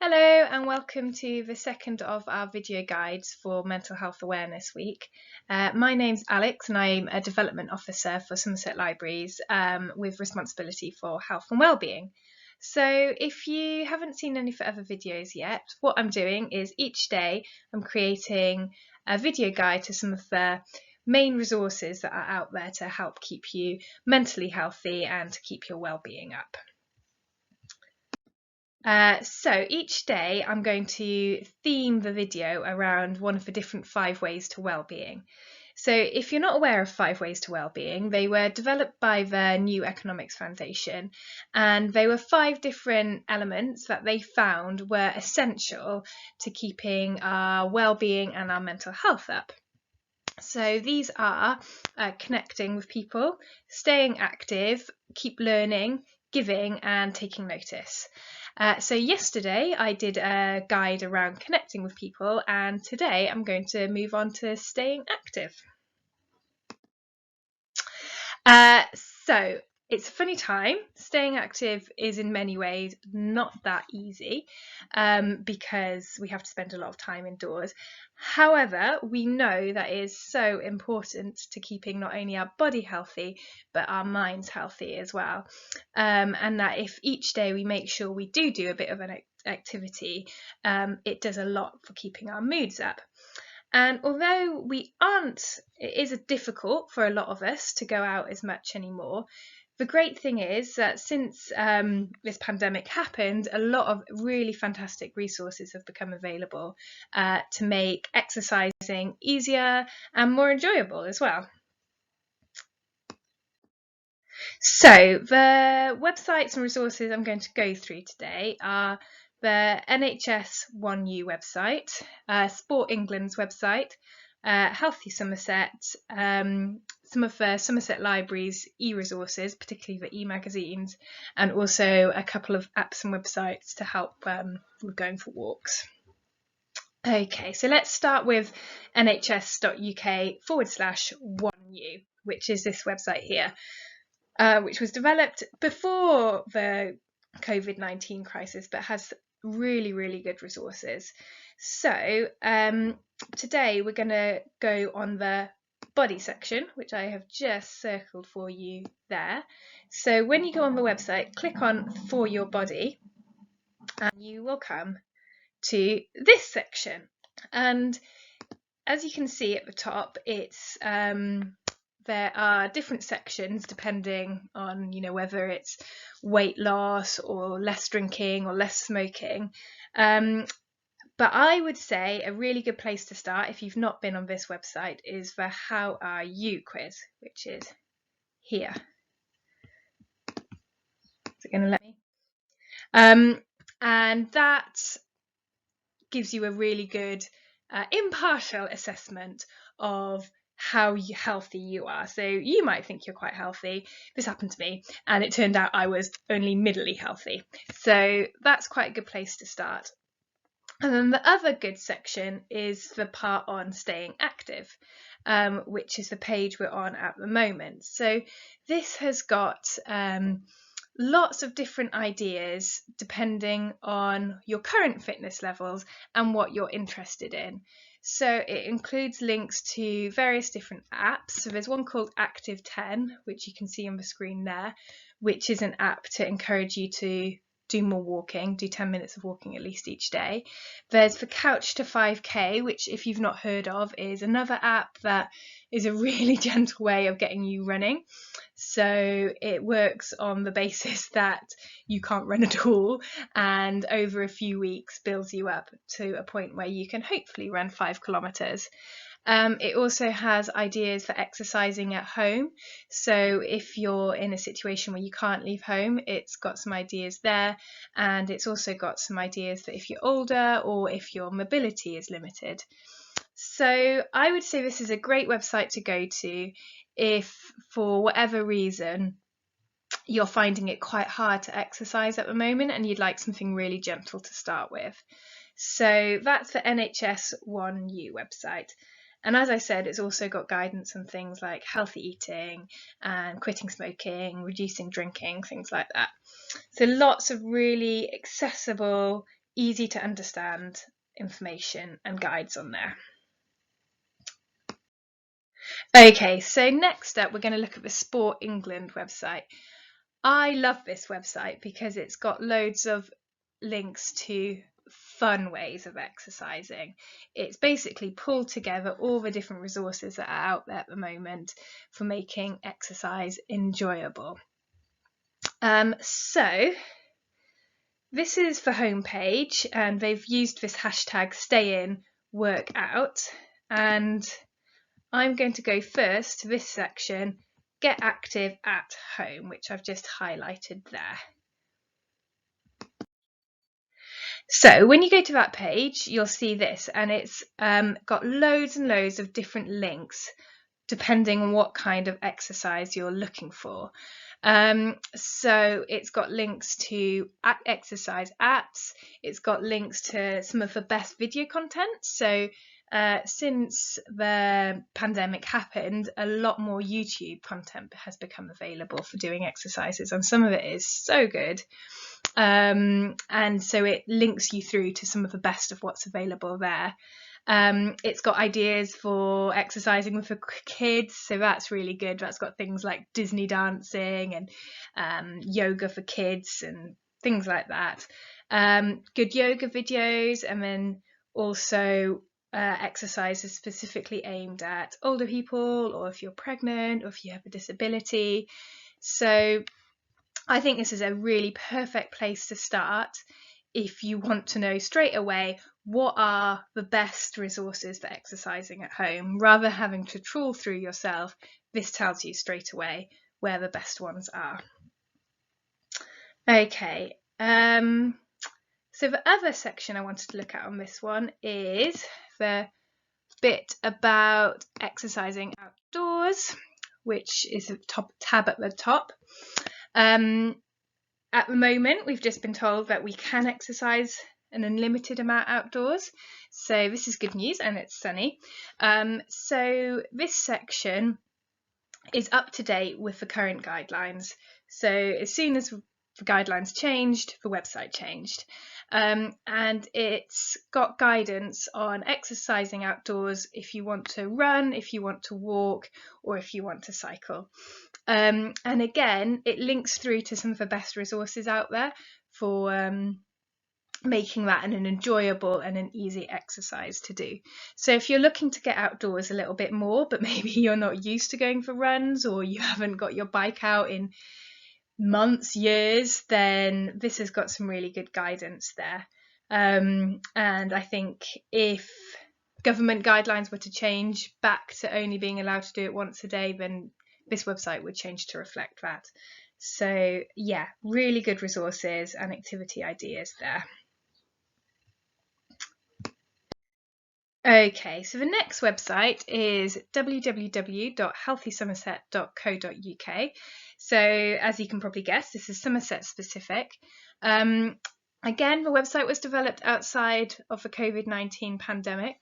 Hello and welcome to the second of our video guides for Mental Health Awareness Week. My name's Alex and I'm a Development Officer for Somerset Libraries with responsibility for health and wellbeing. So if you haven't seen any of the other videos yet, what I'm doing is each day I'm creating a video guide to some of the main resources that are out there to help keep you mentally healthy and to keep your wellbeing up. So each day I'm going to theme the video around one of the different 5 ways to wellbeing. So if you're not aware of 5 ways to wellbeing, they were developed by the New Economics Foundation, and they were 5 different elements that they found were essential to keeping our wellbeing and our mental health up. So these are connecting with people, staying active, keep learning, giving and taking notice. So yesterday I did a guide around connecting with people, and today I'm going to move on to staying active. So it's a funny time. Staying active is in many ways not that easy because we have to spend a lot of time indoors. However, we know that it is so important to keeping not only our body healthy, but our minds healthy as well. And that if each day we make sure we do a bit of an activity, it does a lot for keeping our moods up. And although it is difficult for a lot of us to go out as much anymore, the great thing is that since this pandemic happened, a lot of really fantastic resources have become available to make exercising easier and more enjoyable as well. So the websites and resources I'm going to go through today are the NHS 1U website, Sport England's website, Healthy Somerset, some of the Somerset Libraries e-resources, particularly the e-magazines, and also a couple of apps and websites to help with going for walks. Okay, so let's start with nhs.uk/1U, which is this website here, which was developed before the COVID-19 crisis, but has really, really good resources. So today we're going to go on the body section, which I have just circled for you there. So when you go on the website, click on For Your Body, and you will come to this section. And as you can see at the top, it's there are different sections depending on, whether it's weight loss or less drinking or less smoking. But I would say a really good place to start, if you've not been on this website, is the How Are You quiz, which is here. Is it going to let me? And that gives you a really good impartial assessment of how healthy you are. So you might think you're quite healthy. This happened to me, and it turned out I was only middly healthy. So that's quite a good place to start. And then the other good section is the part on staying active, which is the page we're on at the moment. So this has got lots of different ideas depending on your current fitness levels and what you're interested in. So it includes links to various different apps. So there's one called Active 10, which you can see on the screen there, which is an app to encourage you to do more walking, do 10 minutes of walking at least each day. There's the Couch to 5K, which, if you've not heard of, is another app that is a really gentle way of getting you running. So it works on the basis that you can't run at all, and over a few weeks builds you up to a point where you can hopefully run 5 kilometers. It also has ideas for exercising at home. So if you're in a situation where you can't leave home, it's got some ideas there. And it's also got some ideas that if you're older or if your mobility is limited. So I would say this is a great website to go to if, for whatever reason, you're finding it quite hard to exercise at the moment and you'd like something really gentle to start with. So that's the NHS 1U website. And as I said, it's also got guidance on things like healthy eating and quitting smoking, reducing drinking, things like that. So lots of really accessible, easy to understand information and guides on there. Okay, so next up we're going to look at the Sport England website. I love this website because it's got loads of links to fun ways of exercising. It's basically pulled together all the different resources that are out there at the moment for making exercise enjoyable. So this is the homepage, and they've used this hashtag #StayInWorkout, and I'm going to go first to this section, Get Active at Home, which I've just highlighted there. So when you go to that page, you'll see this, and it's got loads and loads of different links depending on what kind of exercise you're looking for. So it's got links to exercise apps, it's got links to some of the best video content. So since the pandemic happened, a lot more YouTube content has become available for doing exercises, and some of it is so good. And so it links you through to some of the best of what's available there. It's got ideas for exercising with the kids, so that's really good. That's got things like Disney dancing and yoga for kids and things like that. Good yoga videos, and then also exercises specifically aimed at older people, or if you're pregnant, or if you have a disability. So I think this is a really perfect place to start if you want to know straight away what are the best resources for exercising at home. Rather than having to trawl through yourself, this tells you straight away where the best ones are. Okay, so the other section I wanted to look at on this one is the bit about exercising outdoors, which is a top tab at the top. At the moment, we've just been told that we can exercise an unlimited amount outdoors, so this is good news, and it's sunny. So this section is up to date with the current guidelines. So as soon as the guidelines changed, the website changed, and it's got guidance on exercising outdoors if you want to run, if you want to walk, or if you want to cycle. And again, it links through to some of the best resources out there for making that an enjoyable and an easy exercise to do. So if you're looking to get outdoors a little bit more, but maybe you're not used to going for runs, or you haven't got your bike out in months, years, then this has got some really good guidance there. And I think if government guidelines were to change back to only being allowed to do it once a day, then this website would change to reflect that. So yeah, really good resources and activity ideas there. Okay, so the next website is www.healthysomerset.co.uk. So as you can probably guess, this is Somerset specific. Again, the website was developed outside of the COVID-19 pandemic.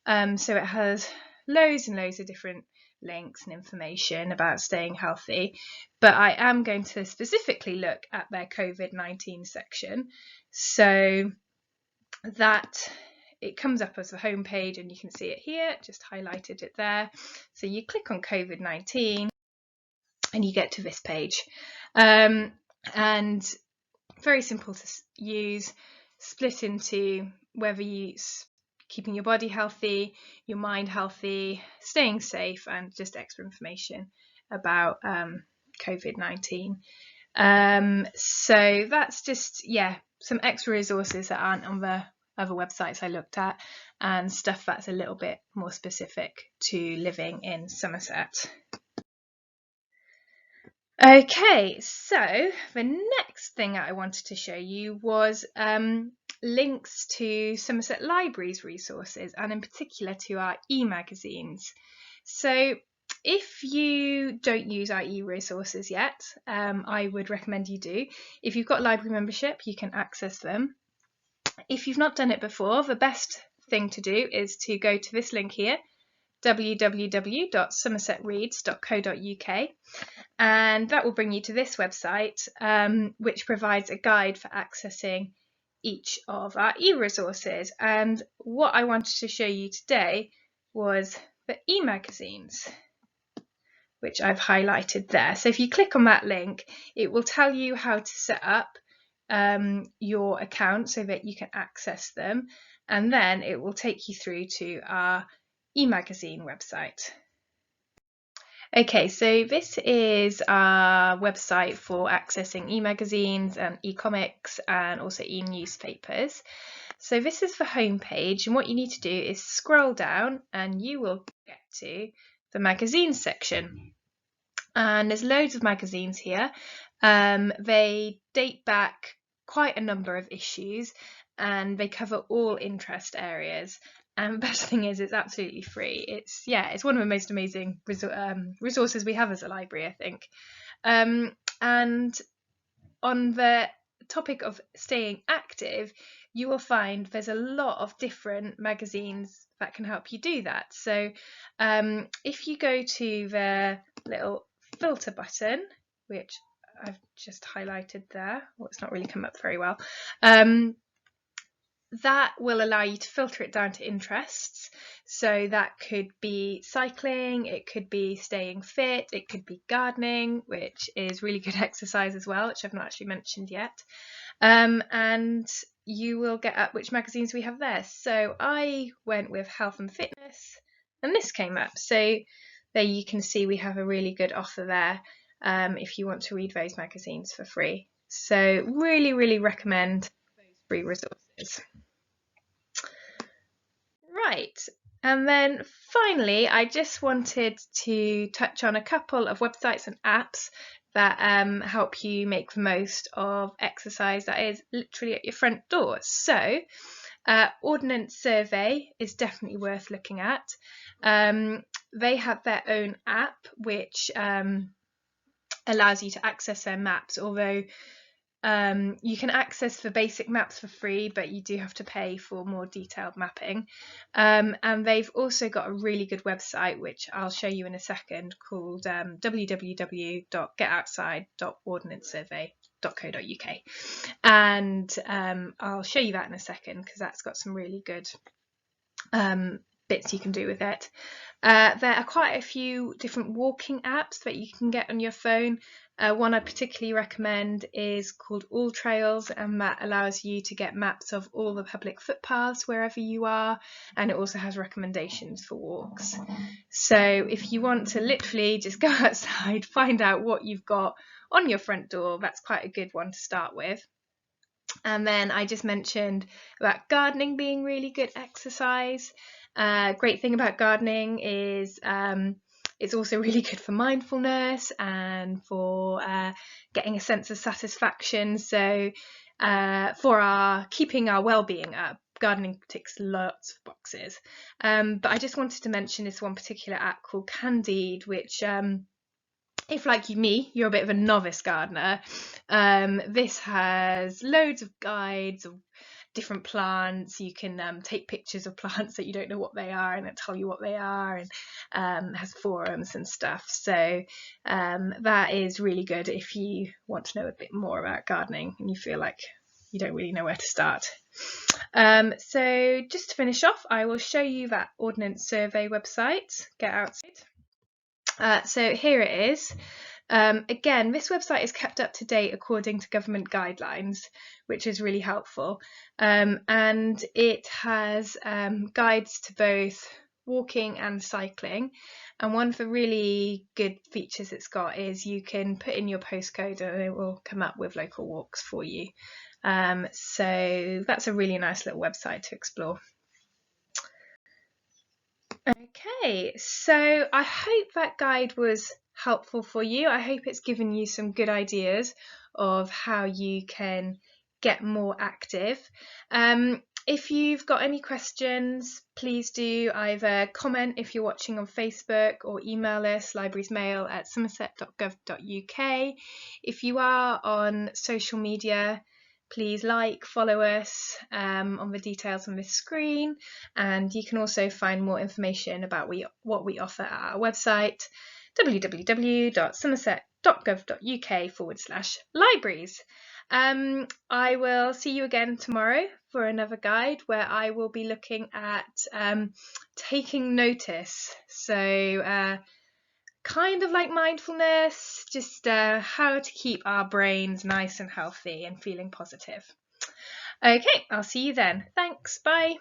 So it has loads and loads of different links and information about staying healthy, but I am going to specifically look at their COVID-19 section. So that it comes up as a homepage, and you can see it here, just highlighted it there. So you click on COVID-19 and you get to this page, and very simple to use, split into whether you keeping your body healthy, your mind healthy, staying safe, and just extra information about COVID-19. So that's just, yeah, some extra resources that aren't on the other websites I looked at, and stuff that's a little bit more specific to living in Somerset. Okay, so the next thing I wanted to show you was links to Somerset Libraries resources, and in particular to our e-magazines. So if you don't use our e-resources yet, I would recommend you do. If you've got library membership, you can access them. If you've not done it before, the best thing to do is to go to this link here, www.somersetreads.co.uk, and that will bring you to this website, which provides a guide for accessing each of our e-resources. And what I wanted to show you today was the e-magazines, which I've highlighted there. So if you click on that link, it will tell you how to set up your account so that you can access them, and then it will take you through to our e-magazine website. Okay, so this is our website for accessing e-magazines and e-comics and also e-newspapers. So this is the homepage, and what you need to do is scroll down and you will get to the magazines section. And there's loads of magazines here. They date back quite a number of issues and they cover all interest areas. And the best thing is it's absolutely free. It's one of the most amazing resources we have as a library, I think. And on the topic of staying active, you will find there's a lot of different magazines that can help you do that. So if you go to the little filter button, which I've just highlighted there, well, it's not really come up very well, that will allow you to filter it down to interests. So that could be cycling, it could be staying fit, it could be gardening, which is really good exercise as well, which I've not actually mentioned yet. And you will get up which magazines we have there. So I went with health and fitness, and this came up. So there you can see we have a really good offer there if you want to read those magazines for free. So really, really recommend those free resources. Right, and then finally, I just wanted to touch on a couple of websites and apps that help you make the most of exercise that is literally at your front door. So, Ordnance survey is definitely worth looking at. They have their own app which allows you to access their maps, although you can access the basic maps for free, but you do have to pay for more detailed mapping. And they've also got a really good website, which I'll show you in a second, called www.getoutside.ordnancesurvey.co.uk. And I'll show you that in a second because that's got some really good bits you can do with it. There are quite a few different walking apps that you can get on your phone. One I particularly recommend is called All Trails, and that allows you to get maps of all the public footpaths wherever you are, and it also has recommendations for walks. So if you want to literally just go outside, find out what you've got on your front door, that's quite a good one to start with. And then I just mentioned about gardening being really good exercise. Great thing about gardening is it's also really good for mindfulness and for getting a sense of satisfaction. So for keeping our well-being up, gardening ticks lots of boxes. But I just wanted to mention this one particular app called Candide, which if, like me, you're a bit of a novice gardener, this has loads of guides of different plants. You can take pictures of plants that you don't know what they are and it'll tell you what they are, and has forums and stuff. So that is really good if you want to know a bit more about gardening and you feel like you don't really know where to start. So just to finish off, I will show you that Ordnance survey website, Get Outside. So here it is. Again, this website is kept up to date according to government guidelines, which is really helpful. And it has guides to both walking and cycling. And one of the really good features it's got is you can put in your postcode and it will come up with local walks for you. So that's a really nice little website to explore. Okay, so I hope that guide was helpful for you. I hope it's given you some good ideas of how you can get more active. If you've got any questions, please do either comment if you're watching on Facebook or email us, librariesmail@somerset.gov.uk. If you are on social media, please follow us on the details on this screen, and you can also find more information about what we offer at our website, www.somerset.gov.uk/libraries. I will see you again tomorrow for another guide where I will be looking at taking notice. So kind of like mindfulness, just how to keep our brains nice and healthy and feeling positive. Okay, I'll see you then. Thanks, bye.